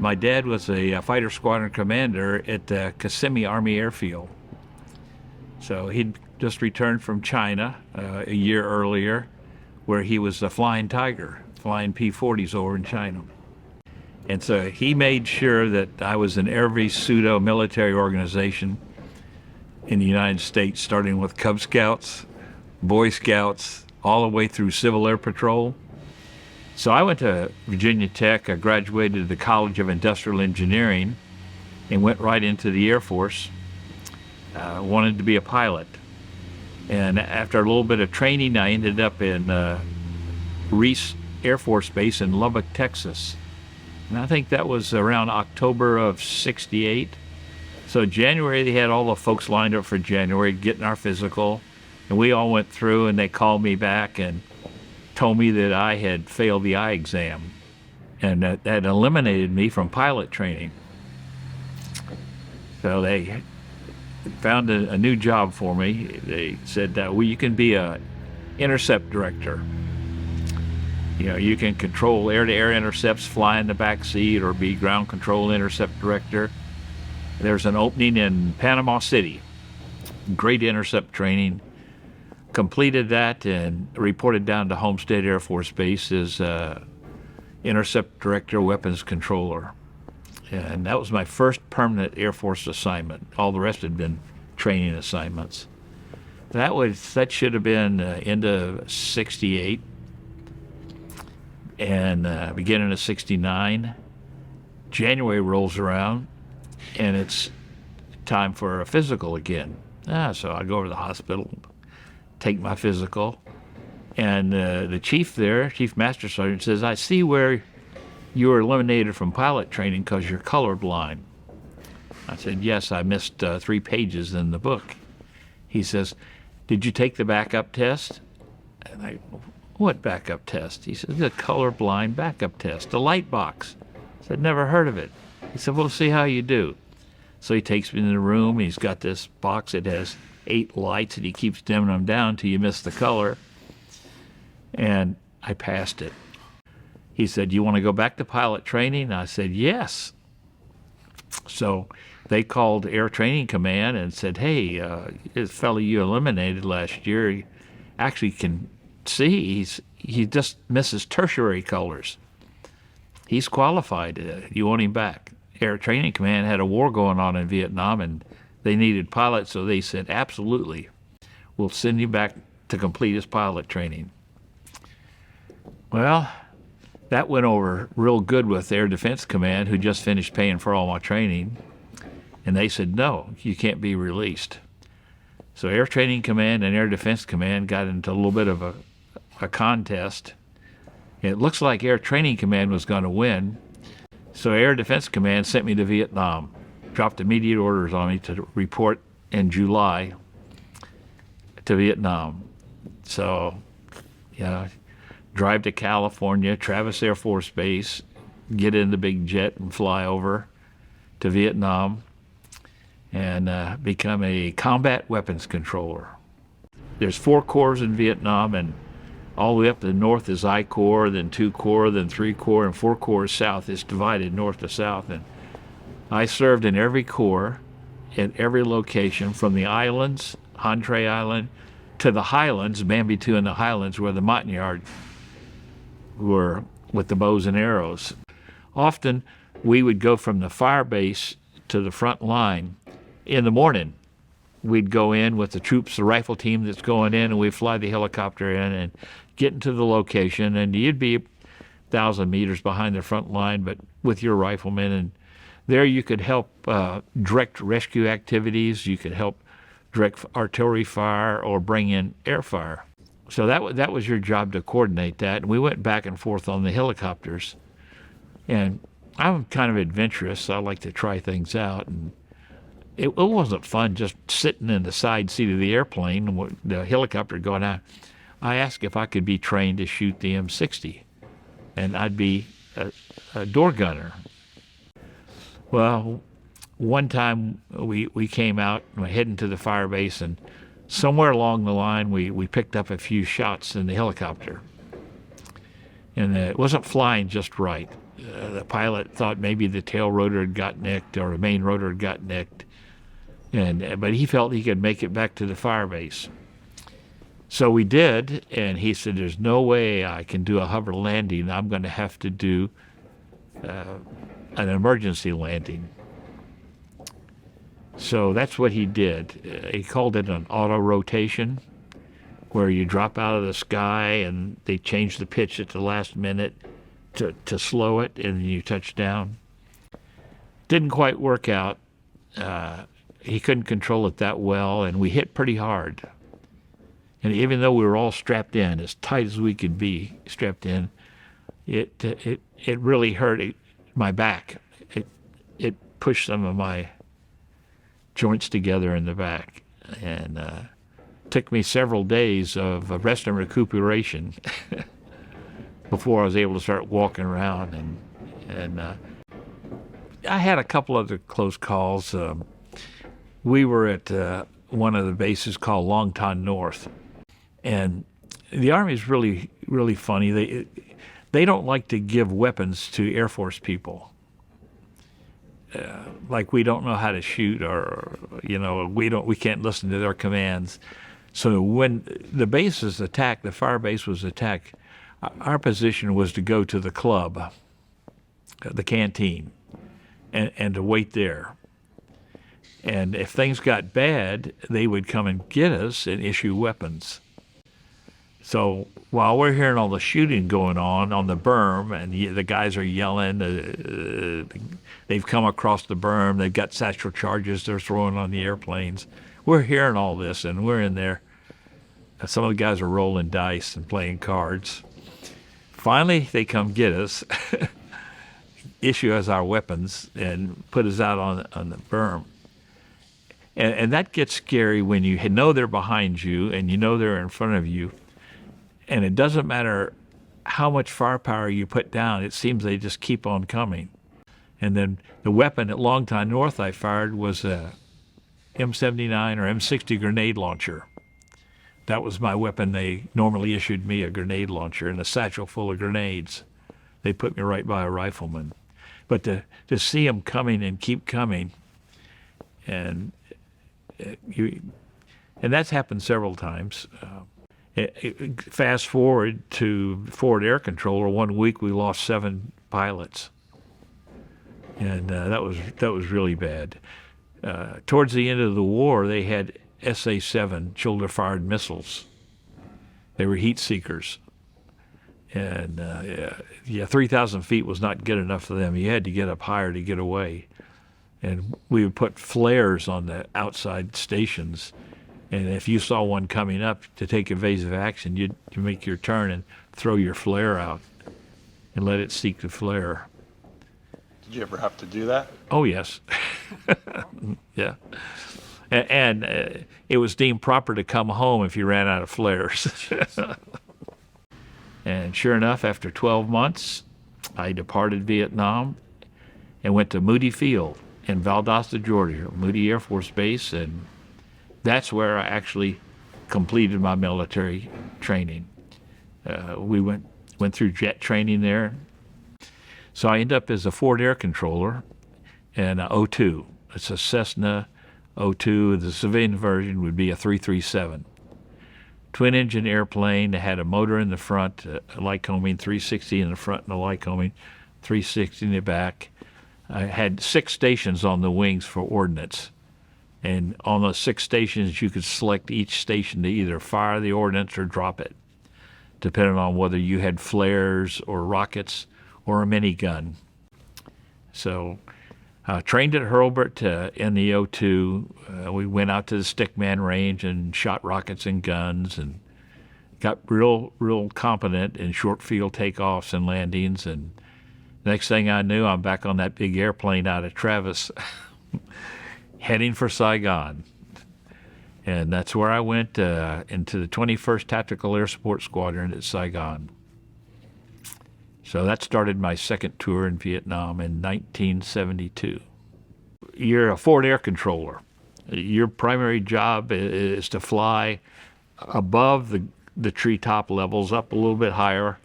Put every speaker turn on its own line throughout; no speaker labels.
My dad was a fighter squadron commander at Kissimmee Army Airfield. So he'd just returned from China a year earlier, where he was a flying Tiger, flying P-40s over in China. And so he made sure that I was in every pseudo-military organization in the United States, starting with Cub Scouts, Boy Scouts, all the way through Civil Air Patrol. So I went to Virginia Tech. I graduated at the College of Industrial Engineering and went right into the Air Force. Wanted to be a pilot. And after a little bit of training, I ended up in Reese Air Force Base in Lubbock, Texas. And I think that was around October of '68. So January, they had all the folks lined up for January, getting our physical. And we all went through, and they called me back and told me that I had failed the eye exam. And that eliminated me from pilot training. So they found a new job for me. They said, well, you can be a intercept director. You know, you can control air-to-air intercepts, fly in the back seat, or be ground control intercept director. There's an opening in Panama City. Great intercept training. Completed that and reported down to Homestead Air Force Base as intercept director, weapons controller. And that was my first permanent Air Force assignment. All the rest had been training assignments. That should have been into '68 and beginning of '69. January rolls around, and it's time for a physical again. So I go over to the hospital, take my physical, and the chief there, Chief Master Sergeant, says, "I see where you were eliminated from pilot training because you're colorblind." I said, "Yes, I missed 3 pages in the book." He says, "Did you take the backup test?" And I, "What backup test?" He said, "The colorblind backup test, the light box." I said, "Never heard of it." He said, "Well, see how you do." So he takes me in the room. He's got this box that has 8 lights, and he keeps dimming them down till you miss the color. And I passed it. He said, "You want to go back to pilot training?" I said, "Yes." So they called Air Training Command and said, "Hey, this fellow you eliminated last year actually can see. He just misses tertiary colors. He's qualified. You want him back?" Air Training Command had a war going on in Vietnam, and they needed pilots, so they said, "Absolutely. We'll send you back to complete his pilot training." Well, that went over real good with Air Defense Command, who just finished paying for all my training. And they said, "No, you can't be released." So Air Training Command and Air Defense Command got into a little bit of a contest. It looks like Air Training Command was going to win. So Air Defense Command sent me to Vietnam, dropped immediate orders on me to report in July to Vietnam. So, drive to California, Travis Air Force Base, get in the big jet and fly over to Vietnam and become a combat weapons controller. There's 4 corps in Vietnam, and all the way up to the north is I Corps, then 2 Corps, then 3 Corps, and 4 Corps south. It's divided north to south. And I served in every corps, at every location, from the islands, Entree Island, to the highlands, Mambitu and the highlands, where the Montagnard were with the bows and arrows. Often we would go from the fire base to the front line in the morning. We'd go in with the troops, the rifle team that's going in, and we'd fly the helicopter in and get into the location, and you'd be 1,000 meters behind the front line, but with your riflemen, and there you could help direct rescue activities, you could help direct artillery fire or bring in air fire. So that was your job, to coordinate that. And we went back and forth on the helicopters. And I'm kind of adventurous. I like to try things out. And it wasn't fun just sitting in the side seat of the airplane, the helicopter going out. I asked if I could be trained to shoot the M60, and I'd be a door gunner. Well, one time we came out heading to the fire base, and somewhere along the line we picked up a few shots in the helicopter. And it wasn't flying just right. The pilot thought maybe the tail rotor had got nicked or the main rotor had got nicked, but he felt he could make it back to the fire base. So we did, and he said, "There's no way I can do a hover landing. I'm going to have to do an emergency landing." So that's what he did. He called it an auto rotation, where you drop out of the sky and they change the pitch at the last minute to slow it, and you touch down. Didn't quite work out. He couldn't control it that well, and we hit pretty hard. And even though we were all strapped in, as tight as we could be strapped in, it really hurt my back. It pushed some of my joints together in the back, and took me several days of rest and recuperation before I was able to start walking around. And I had a couple other close calls. We were at one of the bases called Longton North, and the Army is really, really funny. They don't like to give weapons to Air Force people. Like we don't know how to shoot, or we can't listen to their commands. So when the base was attacked, the fire base was attacked, our position was to go to the club, the canteen, and to wait there. And if things got bad, they would come and get us and issue weapons. So while we're hearing all the shooting going on the berm, and the guys are yelling, they've come across the berm, they've got satchel charges they're throwing on the airplanes. We're hearing all this, and we're in there. Some of the guys are rolling dice and playing cards. Finally, they come get us, issue us our weapons, and put us out on the berm. And that gets scary when you know they're behind you and you know they're in front of you. And it doesn't matter how much firepower you put down, it seems they just keep on coming. And then the weapon at Longton North I fired was a M79 or M60 grenade launcher. That was my weapon. They normally issued me a grenade launcher and a satchel full of grenades. They put me right by a rifleman. But to see them coming and keep coming, and that's happened several times. Fast forward to Forward Air Controller, 1 week we lost 7 pilots, and that was really bad. Towards the end of the war, they had SA-7 shoulder-fired missiles. They were heat seekers, and 3,000 feet was not good enough for them. You had to get up higher to get away, and we would put flares on the outside stations. And if you saw one coming up to take evasive action, you'd make your turn and throw your flare out and let it seek the flare.
Did you ever have to do that?
Oh, yes. Yeah. And it was deemed proper to come home if you ran out of flares. And sure enough, after 12 months, I departed Vietnam and went to Moody Field in Valdosta, Georgia, Moody Air Force Base, and that's where I actually completed my military training. We went through jet training there. So I ended up as a Forward Air Controller and a O2. It's a Cessna O2. The civilian version would be a 337. Twin-engine airplane that had a motor in the front, a Lycoming 360 in the front and a Lycoming 360 in the back. I had 6 stations on the wings for ordnance. And on those 6 stations, you could select each station to either fire the ordnance or drop it, depending on whether you had flares or rockets or a minigun. So trained at Hurlburt in the O2. We went out to the Stickman Range and shot rockets and guns and got real competent in short field takeoffs and landings. And next thing I knew, I'm back on that big airplane out of Travis heading for Saigon. And that's where I went into the 21st Tactical Air Support Squadron at Saigon. So that started my second tour in Vietnam in 1972. You're a Forward Air Controller. Your primary job is to fly above the treetop levels, up a little bit higher,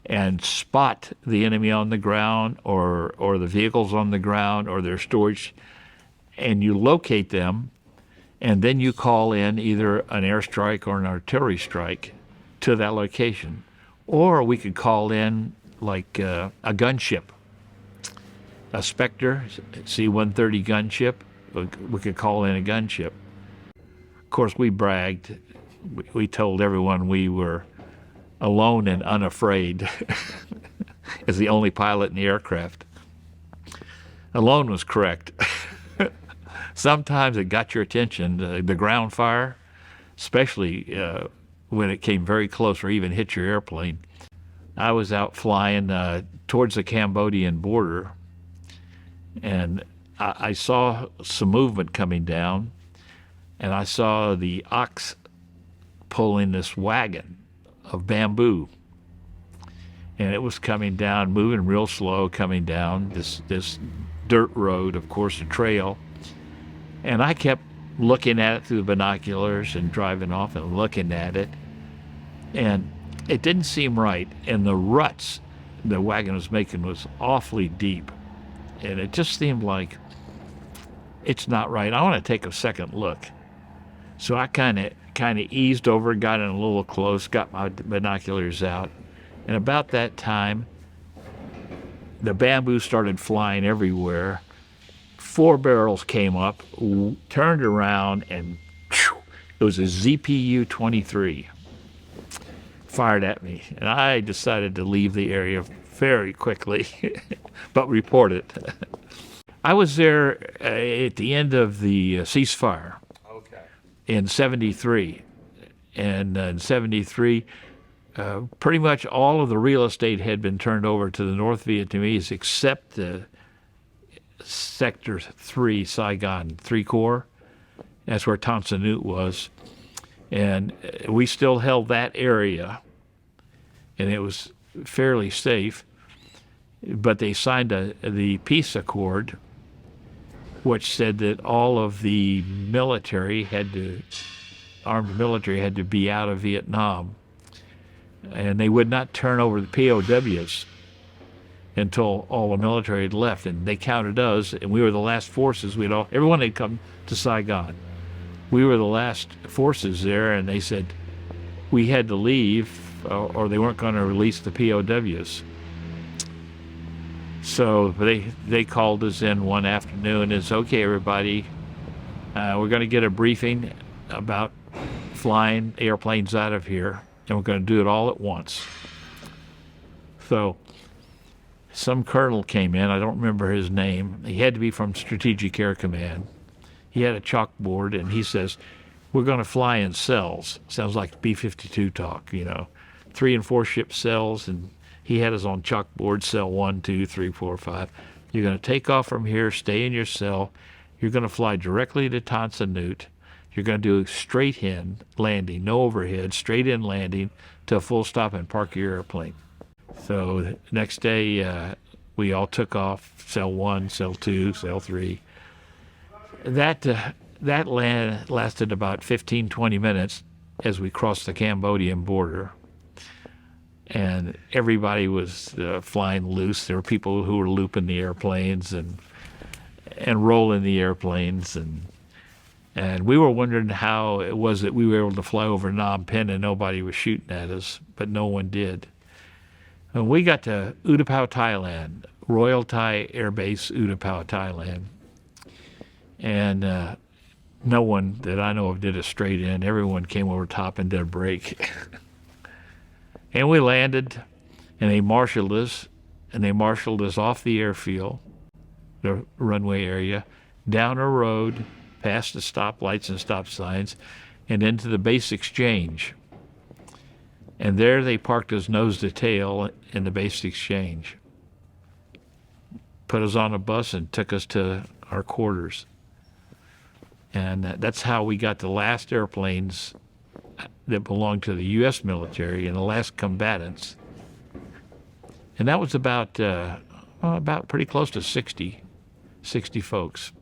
and spot the enemy on the ground or the vehicles on the ground or their storage, and you locate them, and then you call in either an airstrike or an artillery strike to that location. Or we could call in like a gunship, a Spectre C-130 gunship. We could call in a gunship. Of course, we bragged. We told everyone we were alone and unafraid as the only pilot in the aircraft. Alone was correct. Sometimes it got your attention. The ground fire, especially when it came very close or even hit your airplane. I was out flying towards the Cambodian border, and I saw some movement coming down, and I saw the ox pulling this wagon of bamboo, and it was coming down, moving real slow, coming down this dirt road, of course, a trail. And I kept looking at it through the binoculars and driving off and looking at it, and it didn't seem right. And the ruts the wagon was making was awfully deep, and it just seemed like it's not right. I want to take a second look. So I kind of eased over, got in a little close, got my binoculars out, and about that time, the bamboo started flying everywhere. 4 barrels came up, turned around, and it was a ZPU-23 fired at me. And I decided to leave the area very quickly, but report it. I was there at the end of the ceasefire in 73. And in 73, pretty much all of the real estate had been turned over to the North Vietnamese except the Sector 3, Saigon 3 Corps. That's where Tan Son Nhut was. And we still held that area, and it was fairly safe. But they signed the peace accord, which said that all of the military armed military had to be out of Vietnam. And they would not turn over the POWs until all the military had left, and they counted us, and we were the last forces. Everyone had come to Saigon. We were the last forces there, and they said we had to leave, or they weren't going to release the POWs. So they called us in one afternoon. It's okay, everybody. We're going to get a briefing about flying airplanes out of here, and we're going to do it all at once. So some colonel came in. I don't remember his name. He had to be from Strategic Air Command. He had a chalkboard, and he says, we're going to fly in cells. Sounds like B-52 talk, 3 and 4 ship cells, and he had us on chalkboard, cell 1, 2, 3, 4, 5. You're going to take off from here, stay in your cell. You're going to fly directly to Tan Son Nhut. You're going to do straight in landing, no overhead, straight in landing to a full stop and park your airplane. So the next day, we all took off, cell 1, cell 2, cell 3. That land lasted about 15, 20 minutes as we crossed the Cambodian border. And everybody was flying loose. There were people who were looping the airplanes and rolling the airplanes. And we were wondering how it was that we were able to fly over Phnom Penh and nobody was shooting at us, but no one did. When we got to Utapao, Thailand, Royal Thai Air Base, Utapao, Thailand, and no one that I know of did a straight in. Everyone came over top and did a break. And we landed, and they marshaled us off the airfield, the runway area, down a road, past the stoplights and stop signs, and into the base exchange. And there they parked us nose to tail in the base exchange. Put us on a bus and took us to our quarters. And that's how we got the last airplanes that belonged to the U.S. military and the last combatants. And that was about pretty close to 60 folks.